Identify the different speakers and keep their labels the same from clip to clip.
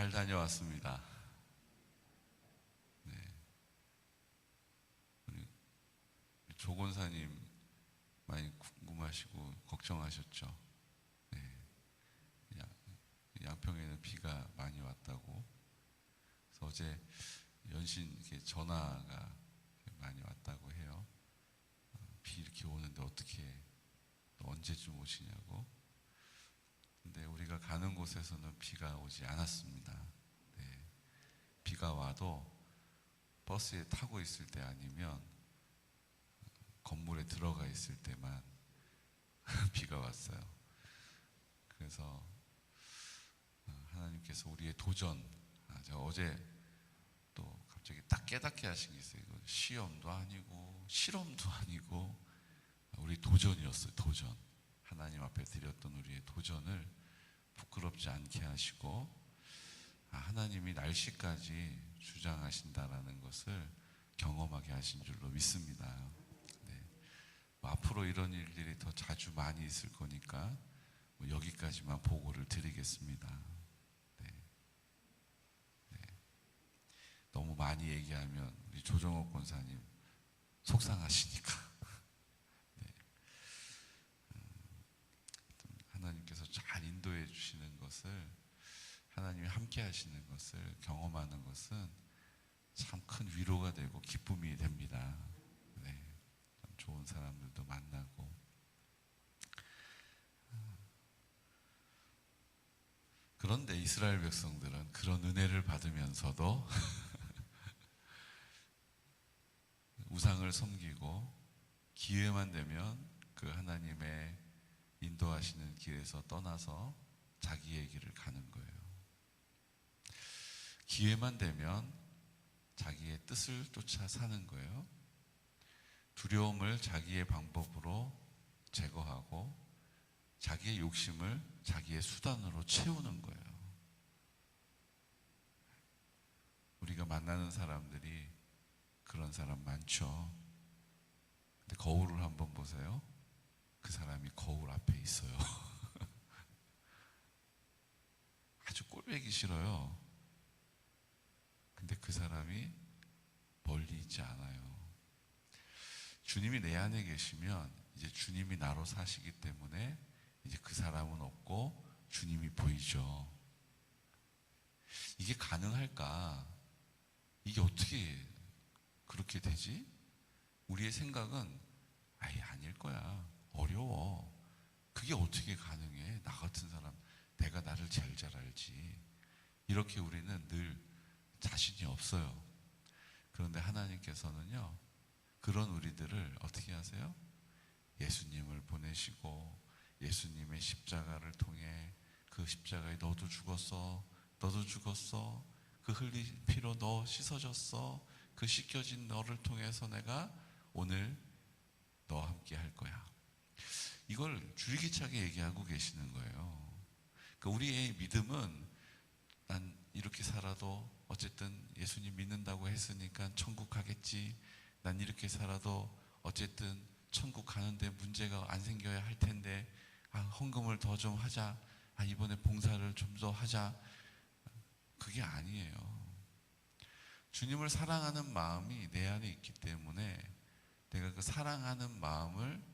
Speaker 1: 잘 다녀왔습니다. 네. 우리 조건사님 많이 궁금하시고 걱정하셨죠. 네. 양평에는 비가 많이 왔다고. 그래서 어제 연신 이렇게 전화가 많이 왔다고 해요. 비 이렇게 오는데 어떻게 언제쯤 오시냐고. 근데 우리가 가는 곳에서는 비가 오지 않았습니다. 네. 비가 와도 버스에 타고 있을 때 아니면 건물에 들어가 있을 때만 비가 왔어요. 그래서 하나님께서 우리의 도전, 제가 어제 또 갑자기 딱 깨닫게 하신 게 있어요. 이거 시험도 아니고 실험도 아니고 우리 도전이었어요. 도전. 하나님 앞에 드렸던 우리의 도전을 부끄럽지 않게 하시고, 하나님이 날씨까지 주장하신다라는 것을 경험하게 하신 줄로 믿습니다. 네. 앞으로 이런 일들이 더 자주 많이 있을 거니까 여기까지만 보고를 드리겠습니다. 네. 네. 너무 많이 얘기하면 우리 조정옥 권사님 속상하시니까. 하나님께서 잘 인도해 주시는 것을, 하나님이 함께 하시는 것을 경험하는 것은 참 큰 위로가 되고 기쁨이 됩니다. 네, 참 좋은 사람들도 만나고. 그런데 이스라엘 백성들은 그런 은혜를 받으면서도 우상을 섬기고 기회만 되면 그 하나님의 인도하시는 길에서 떠나서 자기의 길을 가는 거예요. 기회만 되면 자기의 뜻을 쫓아 사는 거예요. 두려움을 자기의 방법으로 제거하고 자기의 욕심을 자기의 수단으로 채우는 거예요. 우리가 만나는 사람들이 그런 사람 많죠. 근데 거울을 한번 보세요. 그 사람이 거울 앞에 있어요. 아주 꼴보기 싫어요. 근데 그 사람이 멀리 있지 않아요. 주님이 내 안에 계시면 이제 주님이 나로 사시기 때문에 이제 그 사람은 없고 주님이 보이죠. 이게 가능할까? 이게 어떻게 그렇게 되지? 우리의 생각은 아예 아닐 거야. 어려워. 그게 어떻게 가능해? 나 같은 사람, 내가 나를 제일 잘 알지. 이렇게 우리는 늘 자신이 없어요. 그런데 하나님께서는요, 그런 우리들을 어떻게 하세요? 예수님을 보내시고 예수님의 십자가를 통해 그 십자가에 너도 죽었어, 너도 죽었어, 그 흘린 피로 너 씻어졌어, 그 씻겨진 너를 통해서 내가 오늘 너와 함께 할 거야. 이걸 줄기차게 얘기하고 계시는 거예요. 그러니까 우리의 믿음은 난 이렇게 살아도 어쨌든 예수님 믿는다고 했으니까 천국 가겠지. 난 이렇게 살아도 어쨌든 천국 가는데 문제가 안 생겨야 할 텐데, 헌금을 더 좀 하자. 이번에 봉사를 좀 더 하자. 그게 아니에요. 주님을 사랑하는 마음이 내 안에 있기 때문에 내가 그 사랑하는 마음을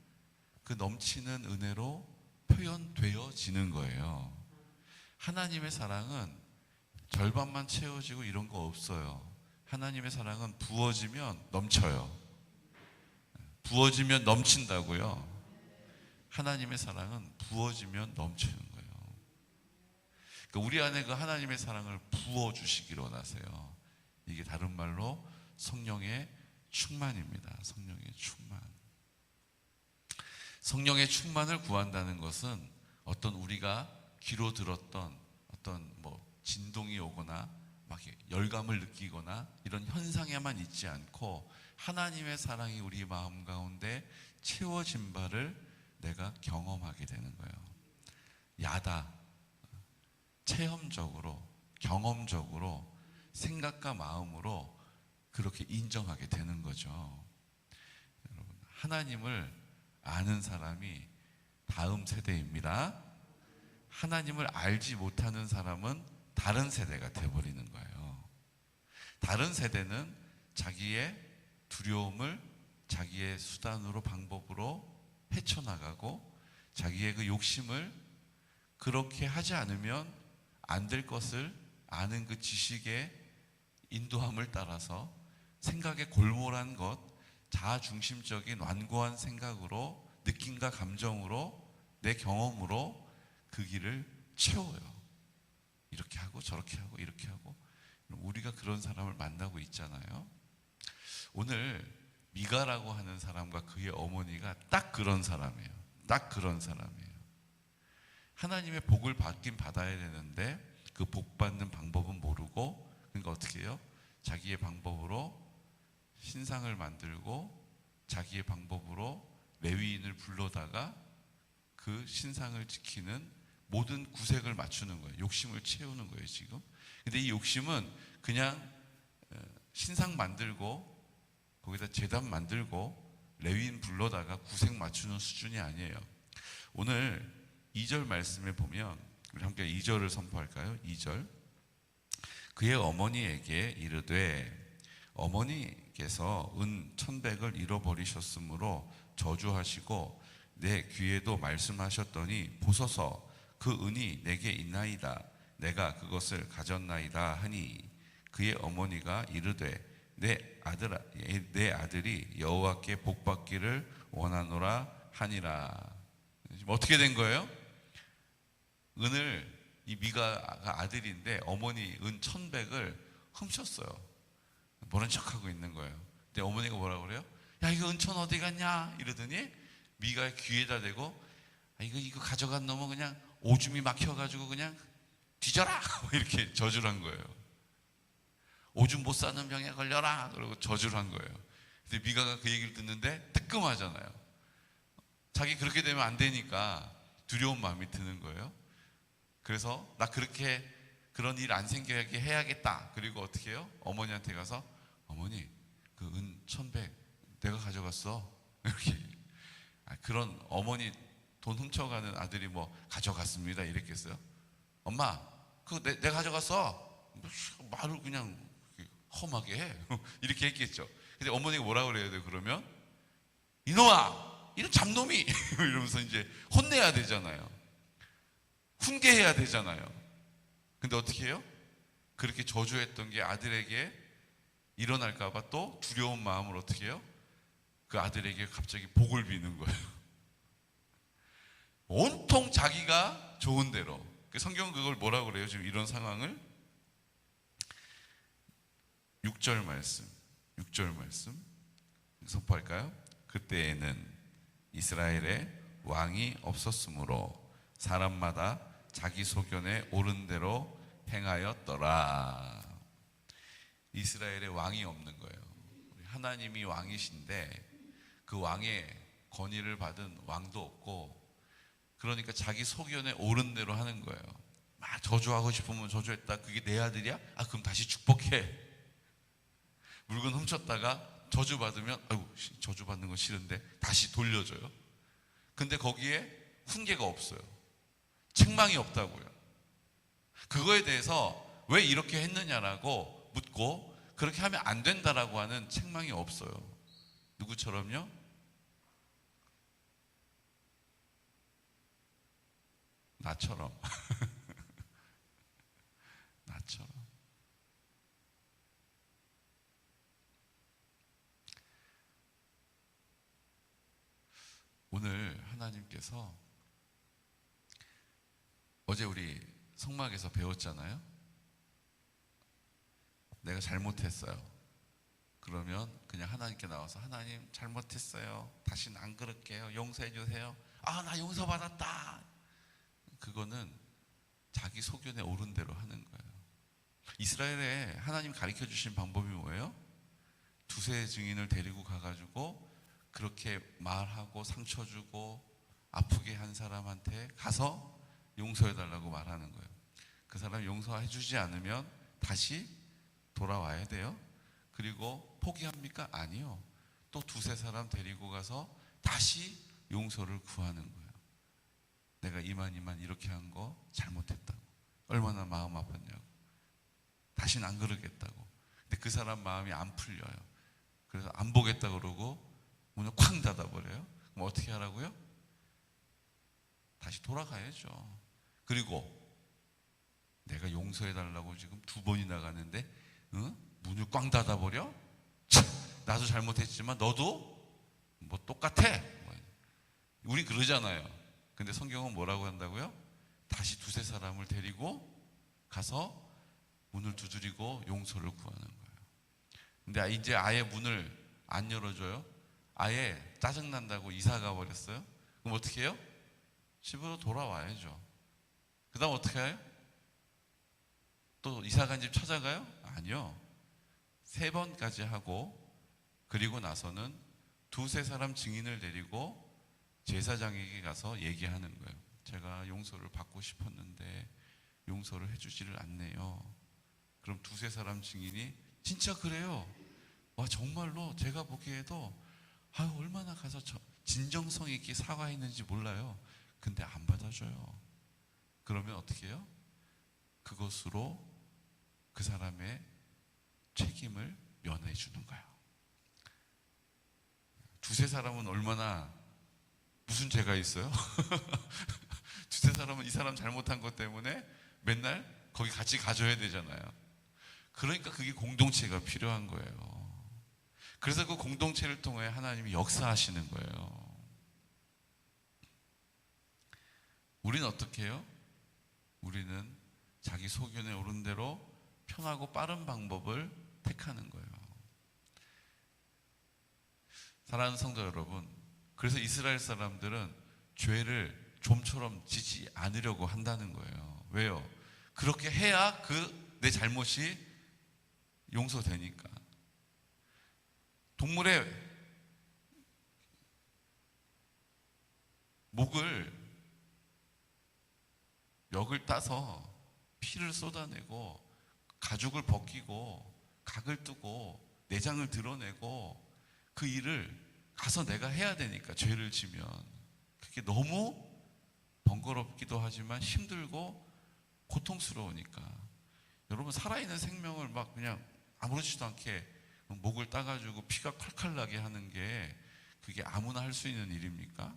Speaker 1: 그 넘치는 은혜로 표현되어지는 거예요. 하나님의 사랑은 절반만 채워지고 이런 거 없어요. 하나님의 사랑은 부어지면 넘쳐요. 부어지면 넘친다고요. 하나님의 사랑은 부어지면 넘치는 거예요. 그러니까 우리 안에 그 하나님의 사랑을 부어주시기를 원하세요. 이게 다른 말로 성령의 충만입니다. 성령의 충만. 성령의 충만을 구한다는 것은 어떤 우리가 귀로 들었던 어떤 진동이 오거나 막 열감을 느끼거나 이런 현상에만 있지 않고 하나님의 사랑이 우리 마음 가운데 채워진 바를 내가 경험하게 되는 거예요. 야다, 체험적으로, 경험적으로, 생각과 마음으로 그렇게 인정하게 되는 거죠. 여러분, 하나님을 아는 사람이 다음 세대입니다. 하나님을 알지 못하는 사람은 다른 세대가 돼버리는 거예요. 다른 세대는 자기의 두려움을 자기의 수단으로 방법으로 헤쳐나가고 자기의 그 욕심을 그렇게 하지 않으면 안 될 것을 아는 그 지식의 인도함을 따라서 생각의 골몰한 것, 자아중심적인 완고한 생각으로 느낌과 감정으로 내 경험으로 그 길을 채워요. 이렇게 하고 저렇게 하고 이렇게 하고. 우리가 그런 사람을 만나고 있잖아요. 오늘 미가라고 하는 사람과 그의 어머니가 딱 그런 사람이에요. 딱 그런 사람이에요. 하나님의 복을 받긴 받아야 되는데 그 복 받는 방법은 모르고, 그러니까 어떻게 해요? 자기의 방법으로 신상을 만들고 자기의 방법으로 레위인을 불러다가 그 신상을 지키는 모든 구색을 맞추는 거예요. 욕심을 채우는 거예요, 지금. 근데 이 욕심은 그냥 신상 만들고 거기다 제단 만들고 레위인 불러다가 구색 맞추는 수준이 아니에요. 오늘 2절 말씀에 보면 우리 함께 2절을 선포할까요? 2절. 그의 어머니에게 이르되 어머니께서 은 1,100을 잃어버리셨으므로 저주하시고 내 귀에도 말씀하셨더니 보소서 그 은이 내게 있나이다. 내가 그것을 가졌나이다 하니 그의 어머니가 이르되 내 아들이 여호와께 복받기를 원하노라 하니라. 지금 어떻게 된 거예요? 은을, 이 미가가 아들인데 어머니 은 1,100을 훔쳤어요. 모른 척하고 있는 거예요. 근데 어머니가 뭐라고 그래요? 야, 이거 은천 어디 갔냐? 이러더니 미가의 귀에다 대고 이거 가져간 놈은 그냥 오줌이 막혀가지고 그냥 뒤져라! 이렇게 저주를 한 거예요. 오줌 못 싸는 병에 걸려라! 그러고 저주를 한 거예요. 근데 미가가 그 얘기를 듣는데 뜨끔하잖아요. 자기 그렇게 되면 안 되니까 두려운 마음이 드는 거예요. 그래서 나 그렇게 그런 일 안 생기게 해야겠다. 그리고 어떻게 해요? 어머니한테 가서 어머니 그 은 1,100 내가 가져갔어. 이렇게. 그런 어머니 돈 훔쳐가는 아들이 뭐 가져갔습니다 이랬겠어요? 엄마 그거 내가 가져갔어. 말을 그냥 험하게 해. 이렇게 했겠죠. 근데 어머니가 뭐라고 그래야 돼요? 그러면 이놈아 이런 잡놈이 이러면서 이제 혼내야 되잖아요. 훈계해야 되잖아요. 근데 어떻게 해요? 그렇게 저주했던 게 아들에게 일어날까봐 또 두려운 마음을 어떻게 해요? 그 아들에게 갑자기 복을 비는 거예요. 온통 자기가 좋은 대로. 성경은 그걸 뭐라고 그래요? 지금 이런 상황을 6절 말씀 선포할까요? 그때에는 이스라엘에 왕이 없었으므로 사람마다 자기 소견에 옳은 대로 행하였더라. 이스라엘에 왕이 없는 거예요. 하나님이 왕이신데 그 왕의 권위를 받은 왕도 없고, 그러니까 자기 소견에 옳은 대로 하는 거예요. 막 저주하고 싶으면 저주했다. 그게 내 아들이야? 그럼 다시 축복해. 물건 훔쳤다가 저주받으면 아이고 저주받는 건 싫은데 다시 돌려줘요. 근데 거기에 훈계가 없어요. 책망이 없다고요. 그거에 대해서 왜 이렇게 했느냐라고 묻고 그렇게 하면 안 된다라고 하는 책망이 없어요. 누구처럼요? 나처럼. 나처럼. 오늘 하나님께서 어제 우리 성막에서 배웠잖아요. 내가 잘못했어요. 그러면 그냥 하나님께 나와서 하나님 잘못했어요. 다시는 안 그럴게요. 용서해 주세요. 나 용서받았다. 그거는 자기 소견에 옳은 대로 하는 거예요. 이스라엘에 하나님 가르쳐 주신 방법이 뭐예요? 두세 증인을 데리고 가가지고 그렇게 말하고 상처 주고 아프게 한 사람한테 가서 용서해달라고 말하는 거예요. 그 사람 용서해 주지 않으면 다시 돌아와야 돼요. 그리고 포기합니까? 아니요. 또 두세 사람 데리고 가서 다시 용서를 구하는 거예요. 내가 이만 이렇게 한 거 잘못했다고. 얼마나 마음 아팠냐고. 다시는 안 그러겠다고. 근데 그 사람 마음이 안 풀려요. 그래서 안 보겠다 그러고 문을 쾅 닫아버려요. 그럼 어떻게 하라고요? 다시 돌아가야죠. 그리고 내가 용서해달라고 지금 2번이나 가는데 문을 꽝 닫아버려? 참, 나도 잘못했지만 너도 뭐 똑같아. 우리 그러잖아요. 근데 성경은 뭐라고 한다고요? 다시 2-3사람을 데리고 가서 문을 두드리고 용서를 구하는 거예요. 근데 이제 아예 문을 안 열어줘요. 아예 짜증난다고 이사 가버렸어요. 그럼 어떻게 해요? 집으로 돌아와야죠. 그 다음 어떻게 해요? 또 이사 간 집 찾아가요? 아니요. 3번까지 하고 그리고 나서는 2-3사람 증인을 데리고 제사장에게 가서 얘기하는 거예요. 제가 용서를 받고 싶었는데 용서를 해주지를 않네요. 그럼 2-3사람 증인이 진짜 그래요. 와, 정말로 제가 보기에도 얼마나 가서 진정성 있게 사과했는지 몰라요. 근데 안 받아줘요. 그러면 어떻게 해요? 그것으로 그 사람의 책임을 면해 주는 거예요. 2-3사람은 얼마나 무슨 죄가 있어요? 2-3사람은 이 사람 잘못한 것 때문에 맨날 거기 같이 가줘야 되잖아요. 그러니까 그게 공동체가 필요한 거예요. 그래서 그 공동체를 통해 하나님이 역사하시는 거예요. 우리는 어떻게 해요? 우리는 자기 소견에 오른 대로 편하고 빠른 방법을 택하는 거예요. 사랑하는 성도 여러분, 그래서 이스라엘 사람들은 죄를 좀처럼 지지 않으려고 한다는 거예요. 왜요? 그렇게 해야 내 잘못이 용서되니까. 동물의 목을 멱을 따서 피를 쏟아내고 가죽을 벗기고 각을 뜨고 내장을 드러내고 그 일을 가서 내가 해야 되니까, 죄를 지면 그게 너무 번거롭기도 하지만 힘들고 고통스러우니까. 여러분, 살아있는 생명을 막 그냥 아무렇지도 않게 목을 따가지고 피가 칼칼 나게 하는 게 그게 아무나 할 수 있는 일입니까?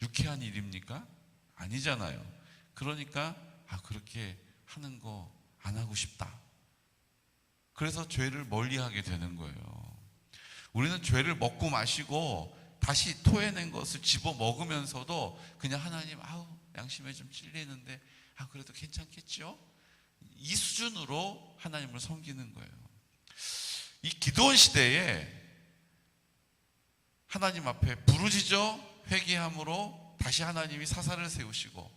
Speaker 1: 유쾌한 일입니까? 아니잖아요. 그러니까 그렇게 하는 거 안 하고 싶다. 그래서 죄를 멀리하게 되는 거예요. 우리는 죄를 먹고 마시고 다시 토해낸 것을 집어 먹으면서도 그냥 하나님, 양심에 좀 찔리는데 그래도 괜찮겠죠? 이 수준으로 하나님을 섬기는 거예요. 이 기도원 시대에 하나님 앞에 부르짖어 회개함으로 다시 하나님이 사사를 세우시고,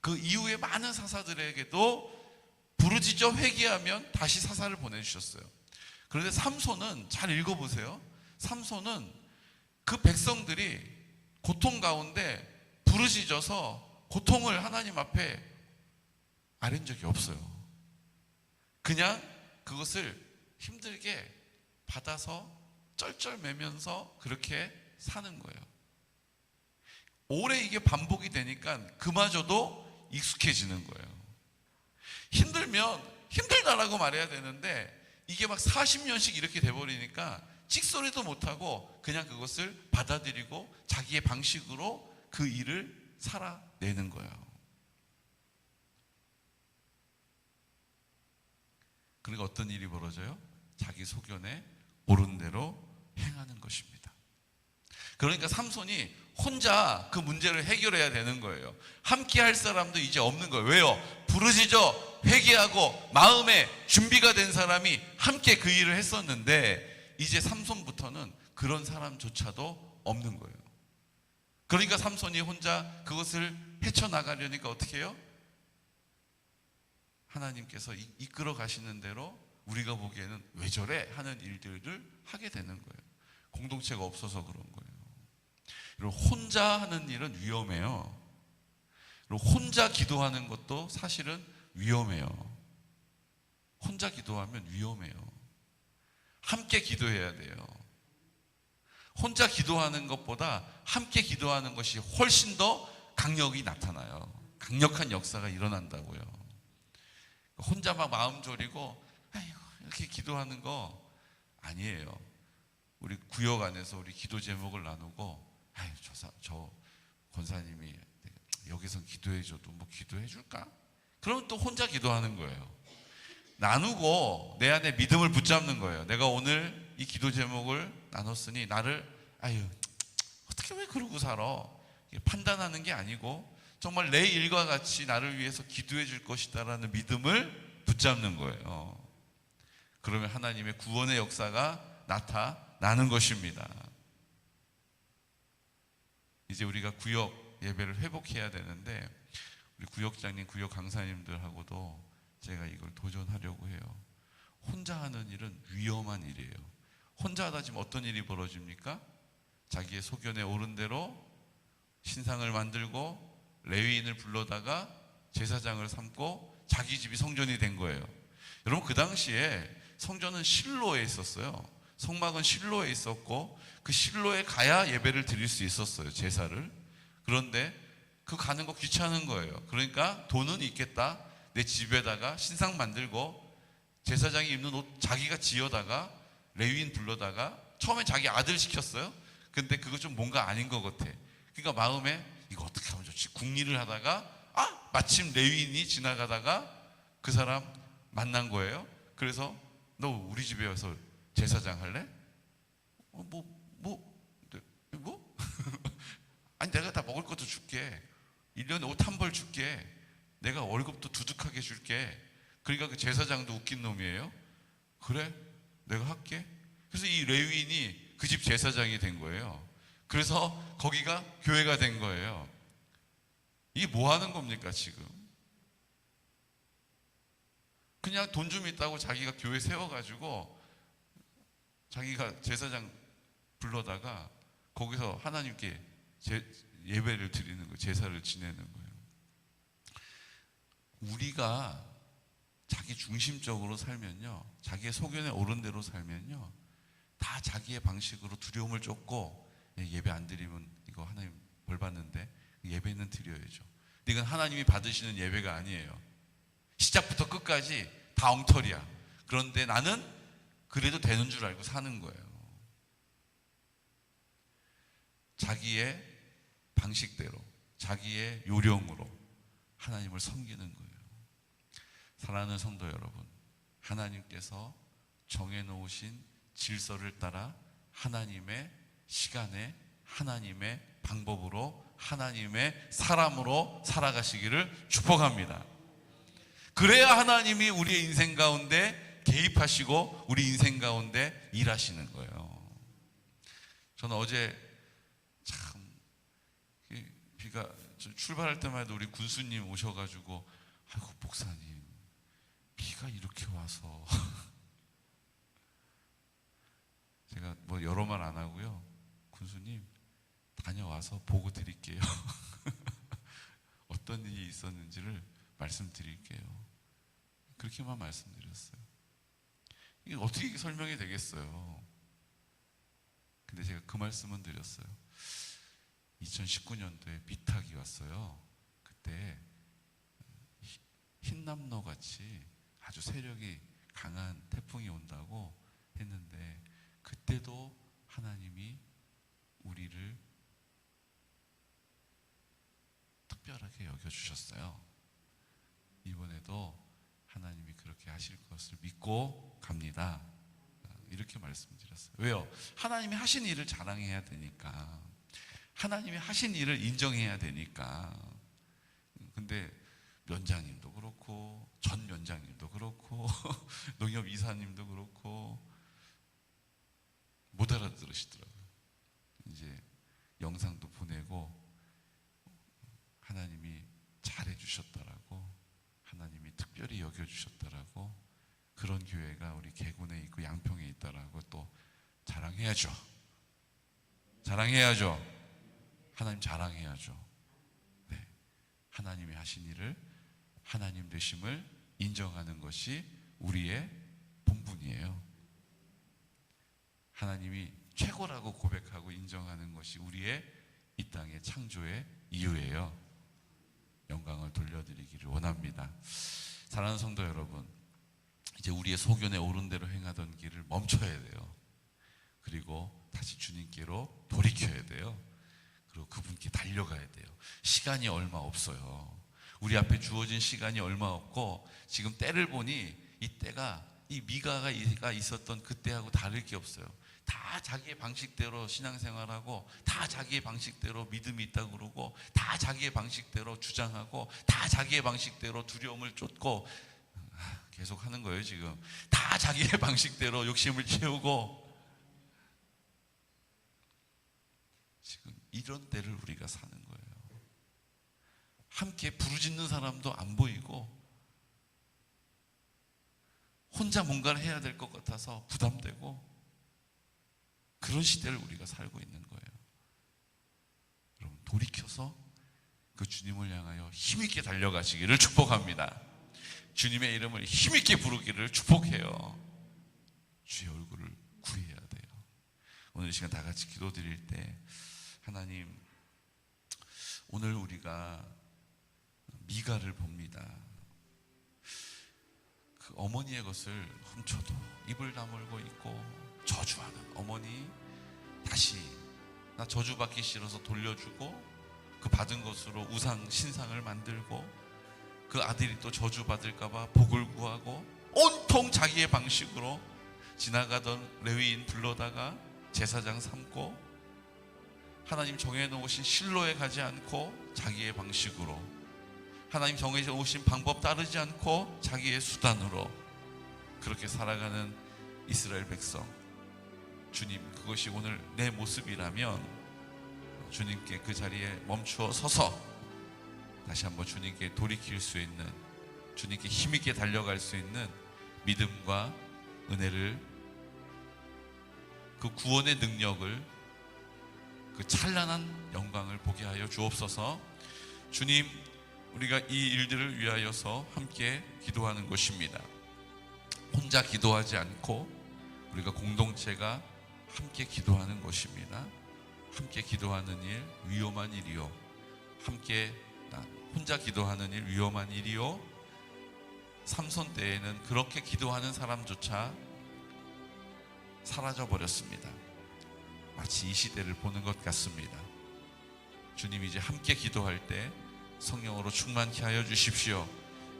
Speaker 1: 그 이후에 많은 사사들에게도 부르짖어 회개하면 다시 사사를 보내주셨어요. 그런데 삼손은, 잘 읽어보세요. 삼손은 그 백성들이 고통 가운데 부르짖어서 고통을 하나님 앞에 아뢰는 적이 없어요. 그냥 그것을 힘들게 받아서 쩔쩔매면서 그렇게 사는 거예요. 오래 이게 반복이 되니까 그마저도 익숙해지는 거예요. 힘들면 힘들다라고 말해야 되는데 이게 막 40년씩 이렇게 돼버리니까 찍소리도 못하고 그냥 그것을 받아들이고 자기의 방식으로 그 일을 살아내는 거예요. 그러니까 어떤 일이 벌어져요? 자기 소견에 옳은 대로 행하는 것입니다. 그러니까 삼손이 혼자 그 문제를 해결해야 되는 거예요. 함께 할 사람도 이제 없는 거예요. 왜요? 부르짖어 회개하고 마음에 준비가 된 사람이 함께 그 일을 했었는데 이제 삼손부터는 그런 사람조차도 없는 거예요. 그러니까 삼손이 혼자 그것을 헤쳐나가려니까 어떻게 해요? 하나님께서 이끌어 가시는 대로 우리가 보기에는 왜 저래? 하는 일들을 하게 되는 거예요. 공동체가 없어서 그런 거예요. 그리고 혼자 하는 일은 위험해요. 그리고 혼자 기도하는 것도 사실은 위험해요. 혼자 기도하면 위험해요. 함께 기도해야 돼요. 혼자 기도하는 것보다 함께 기도하는 것이 훨씬 더 강력이 나타나요. 강력한 역사가 일어난다고요. 혼자 막 마음 졸이고 아이고 이렇게 기도하는 거 아니에요. 우리 구역 안에서 우리 기도 제목을 나누고 아유 저 권사님이 여기서 기도해줘도 뭐 기도해 줄까? 그러면 또 혼자 기도하는 거예요. 나누고 내 안에 믿음을 붙잡는 거예요. 내가 오늘 이 기도 제목을 나눴으니 나를 아유 어떻게 왜 그러고 살아? 판단하는 게 아니고 정말 내 일과 같이 나를 위해서 기도해 줄 것이다라는 믿음을 붙잡는 거예요. 그러면 하나님의 구원의 역사가 나타나는 것입니다. 이제 우리가 구역 예배를 회복해야 되는데 우리 구역장님, 구역 강사님들하고도 제가 이걸 도전하려고 해요. 혼자 하는 일은 위험한 일이에요. 혼자 하다 지금 어떤 일이 벌어집니까? 자기의 소견에 오른 대로 신상을 만들고 레위인을 불러다가 제사장을 삼고 자기 집이 성전이 된 거예요. 여러분 그 당시에 성전은 실로에 있었어요. 성막은 실로에 있었고 그 실로에 가야 예배를 드릴 수 있었어요. 제사를. 그런데 그 가는 거 귀찮은 거예요. 그러니까 돈은 있겠다. 내 집에다가 신상 만들고 제사장이 입는 옷 자기가 지어다가 레위인 불러다가 처음에 자기 아들 시켰어요. 근데 그거 좀 뭔가 아닌 것 같아. 그러니까 마음에 이거 어떻게 하면 좋지? 궁리를 하다가 마침 레위인이 지나가다가 그 사람 만난 거예요. 그래서 너 우리 집에 와서 제사장 할래? 뭐? 아니 내가 다 먹을 것도 줄게. 1년에 옷 한 벌 줄게. 내가 월급도 두둑하게 줄게. 그러니까 그 제사장도 웃긴 놈이에요. 그래? 내가 할게. 그래서 이 레위인이 그 집 제사장이 된 거예요. 그래서 거기가 교회가 된 거예요. 이게 뭐 하는 겁니까 지금? 그냥 돈 좀 있다고 자기가 교회 세워가지고 자기가 제사장 불러다가 거기서 하나님께 예배를 드리는 거예요. 제사를 지내는 거예요. 우리가 자기 중심적으로 살면요, 자기의 소견에 오른 대로 살면요, 다 자기의 방식으로 두려움을 쫓고 예배 안 드리면 이거 하나님 벌 받는데 예배는 드려야죠. 근데 이건 하나님이 받으시는 예배가 아니에요. 시작부터 끝까지 다 엉터리야. 그런데 나는 그래도 되는 줄 알고 사는 거예요. 자기의 방식대로, 자기의 요령으로 하나님을 섬기는 거예요. 사랑하는 성도 여러분, 하나님께서 정해놓으신 질서를 따라 하나님의 시간에 하나님의 방법으로 하나님의 사람으로 살아가시기를 축복합니다. 그래야 하나님이 우리의 인생 가운데 개입하시고 우리 인생 가운데 일하시는 거예요. 저는 어제 참 비가 출발할 때만 해도 우리 군수님 오셔가지고 아이고 목사님 비가 이렇게 와서 제가 뭐 여러 말 안 하고요. 군수님 다녀와서 보고 드릴게요. 어떤 일이 있었는지를 말씀드릴게요. 그렇게만 말씀드렸어요. 이게 어떻게 설명이 되겠어요? 근데 제가 그 말씀은 드렸어요. 2019년도에 비탁이 왔어요. 그때 흰남노 같이 아주 세력이 강한 태풍이 온다고 했는데 그때도 하나님이 우리를 특별하게 여겨주셨어요. 이번에도 하나님이 그렇게 하실 것을 믿고 갑니다. 이렇게 말씀드렸어요. 왜요? 하나님이 하신 일을 자랑해야 되니까. 하나님이 하신 일을 인정해야 되니까. 근데 면장님도 그렇고 전 면장님도 그렇고 농협 이사님도 그렇고 못 알아들으시더라고요. 이제 영상도 보내고 하나님이 잘해주셨다라고, 하나님이 특별히 여겨주셨다라고, 그런 교회가 우리 계군에 있고 양평에 있다라고 또 자랑해야죠. 자랑해야죠. 하나님 자랑해야죠. 네. 하나님이 하신 일을 하나님 되심을 인정하는 것이 우리의 본분이에요. 하나님이 최고라고 고백하고 인정하는 것이 우리의 이 땅의 창조의 이유예요. 영광을 돌려드리기를 원합니다. 사랑하는 성도 여러분, 이제 우리의 소견에 옳은 대로 행하던 길을 멈춰야 돼요. 그리고 다시 주님께로 돌이켜야 돼요. 그리고 그분께 달려가야 돼요. 시간이 얼마 없어요. 우리 앞에 주어진 시간이 얼마 없고, 지금 때를 보니 이 때가, 이 미가가 있었던 그때하고 다를 게 없어요. 다 자기의 방식대로 신앙생활하고, 다 자기의 방식대로 믿음이 있다고 그러고, 다 자기의 방식대로 주장하고, 다 자기의 방식대로 두려움을 쫓고 계속 하는 거예요. 지금 다 자기의 방식대로 욕심을 채우고, 지금 이런 때를 우리가 사는 거예요. 함께 부르짖는 사람도 안 보이고, 혼자 뭔가를 해야 될 것 같아서 부담되고, 그런 시대를 우리가 살고 있는 거예요. 여러분, 돌이켜서 그 주님을 향하여 힘있게 달려가시기를 축복합니다. 주님의 이름을 힘있게 부르기를 축복해요. 주의 얼굴을 구해야 돼요. 오늘 이 시간 다 같이 기도드릴 때, 하나님, 오늘 우리가 미가를 봅니다. 그 어머니의 것을 훔쳐도 입을 다물고 있고 저주하는 어머니, 다시 나 저주받기 싫어서 돌려주고, 그 받은 것으로 우상 신상을 만들고, 그 아들이 또 저주받을까봐 복을 구하고, 온통 자기의 방식으로 지나가던 레위인 불러다가 제사장 삼고, 하나님 정해놓으신 실로에 가지 않고 자기의 방식으로, 하나님 정해놓으신 방법 따르지 않고 자기의 수단으로 그렇게 살아가는 이스라엘 백성, 주님, 그것이 오늘 내 모습이라면 주님께 그 자리에 멈추어 서서 다시 한번 주님께 돌이킬 수 있는, 주님께 힘있게 달려갈 수 있는 믿음과 은혜를, 그 구원의 능력을, 그 찬란한 영광을 보게 하여 주옵소서. 주님, 우리가 이 일들을 위하여서 함께 기도하는 것입니다. 혼자 기도하지 않고 우리가 공동체가 함께 기도하는 것입니다. 함께 기도하는 일 위험한 일이요, 함께 혼자 기도하는 일 위험한 일이요. 삼손 때에는 그렇게 기도하는 사람조차 사라져 버렸습니다. 마치 이 시대를 보는 것 같습니다. 주님, 이제 함께 기도할 때 성령으로 충만케 하여 주십시오.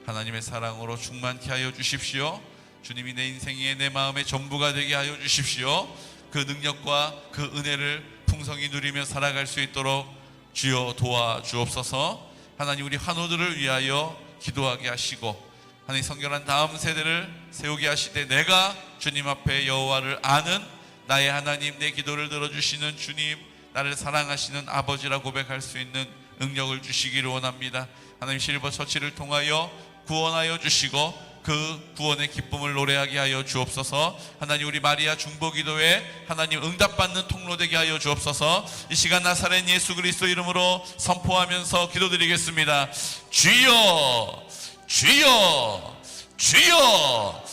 Speaker 1: 하나님의 사랑으로 충만케 하여 주십시오. 주님이 내 인생의, 내 마음의 전부가 되게 하여 주십시오. 그 능력과 그 은혜를 풍성히 누리며 살아갈 수 있도록 주여 도와주옵소서. 하나님, 우리 환우들을 위하여 기도하게 하시고, 하나님 성결한 다음 세대를 세우게 하시되, 내가 주님 앞에 여호와를 아는 나의 하나님, 내 기도를 들어주시는 주님, 나를 사랑하시는 아버지라 고백할 수 있는 능력을 주시기를 원합니다. 하나님, 실버 처치를 통하여 구원하여 주시고, 그 구원의 기쁨을 노래하게 하여 주옵소서. 하나님, 우리 마리아 중보기도회 하나님 응답받는 통로 되게 하여 주옵소서. 이 시간 나사렛 예수 그리스도 이름으로 선포하면서 기도드리겠습니다. 주여, 주여, 주여,